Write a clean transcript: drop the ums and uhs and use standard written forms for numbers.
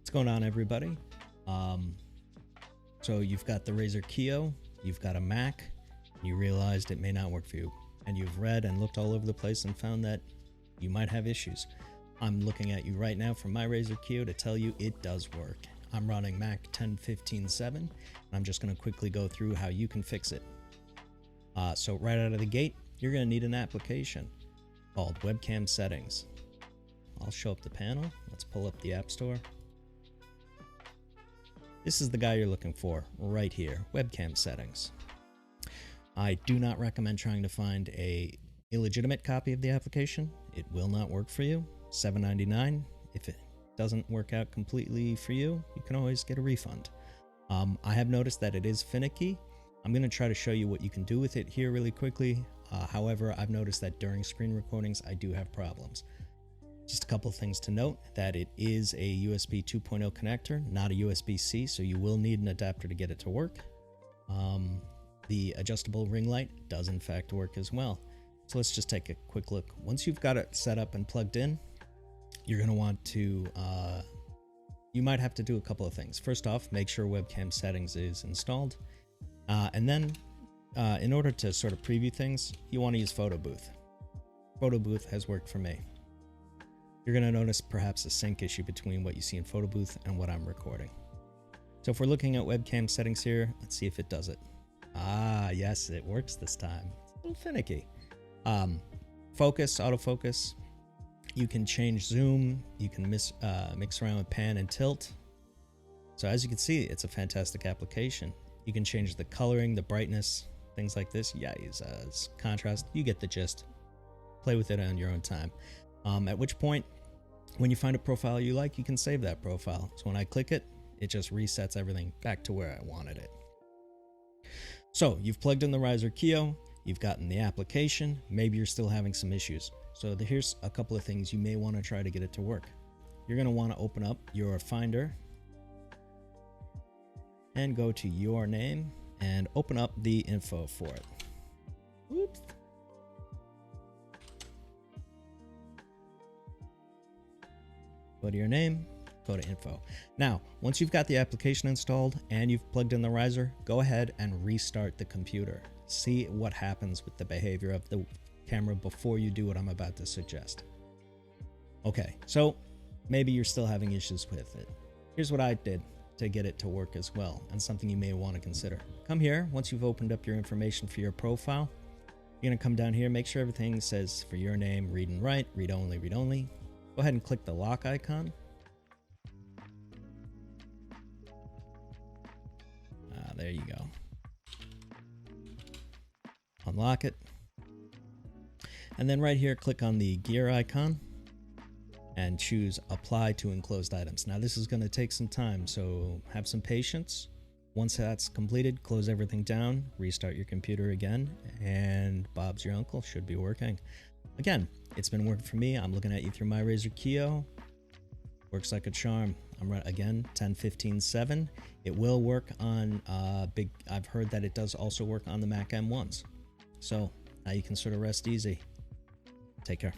What's going on, everybody? So you've got the Razer Kiyo, you've got a Mac, you realized it may not work for you, and you've read and looked all over the place and found that you might have issues. I'm looking at you right now from my Razer Kiyo to tell you it does work. I'm running Mac 10.15.7, and I'm just going to quickly go through how you can fix it. So right out of the gate, you're going to need an application called Webcam Settings. I'll show up the panel. Let's pull up the App Store. This is the guy you're looking for right here, Webcam Settings. I do not recommend trying to find a illegitimate copy of the application. It will not work for you. $7.99. If it doesn't work out completely for you, you can always get a refund. I have noticed that it is finicky. I'm going to try to show you what you can do with it here really quickly. However, I've noticed that during screen recordings, I do have problems. Just a couple of things to note, that it is a USB 2.0 connector, not a USB-C, so you will need an adapter to get it to work. The adjustable ring light does in fact work as well. So let's just take a quick look. Once you've got it set up and plugged in, you're going to want to, you might have to do a couple of things. First off, make sure Webcam Settings is installed. And then in order to sort of preview things, you want to use Photo Booth. Photo Booth has worked for me. You're going to notice perhaps a sync issue between what you see in Photo Booth and what I'm recording. So if we're looking at webcam settings here, let's see if it does it. Ah, yes, it works this time. It's a little finicky. Focus, autofocus. You can change zoom. You can mix around with pan and tilt. So as you can see, it's a fantastic application. You can change the coloring, the brightness, things like this. Yeah, use contrast. You get the gist. Play with it on your own time. At which point, when you find a profile you like, you can save that profile. So when I click it, it just resets everything back to where I wanted it. So you've plugged in the Razer Kiyo, you've gotten the application, maybe you're still having some issues. So here's a couple of things you may want to try to get it to work. You're going to want to open up your Finder and go to your name and open up the info for it. Whoops. Go to your name, go to info. Now, once you've got the application installed and you've plugged in the Razer, go ahead and restart the computer. See what happens with the behavior of the camera before you do what I'm about to suggest. Okay, so maybe you're still having issues with it. Here's what I did to get it to work as well, and something you may want to consider. Come here, once you've opened up your information for your profile, you're gonna come down here, make sure everything says for your name, read and write, read only, read only. Go ahead and click the lock icon. There you go. Unlock it. And then right here, click on the gear icon and choose apply to enclosed items. Now this is going to take some time, so have some patience. Once that's completed, close everything down, restart your computer again, and Bob's your uncle should be working. Again, it's been working for me. I'm looking at you through my Razer Kiyo. Works like a charm. I'm again 10.15.7. It will work on I've heard that it does also work on the Mac M1s. So now you can sort of rest easy. Take care.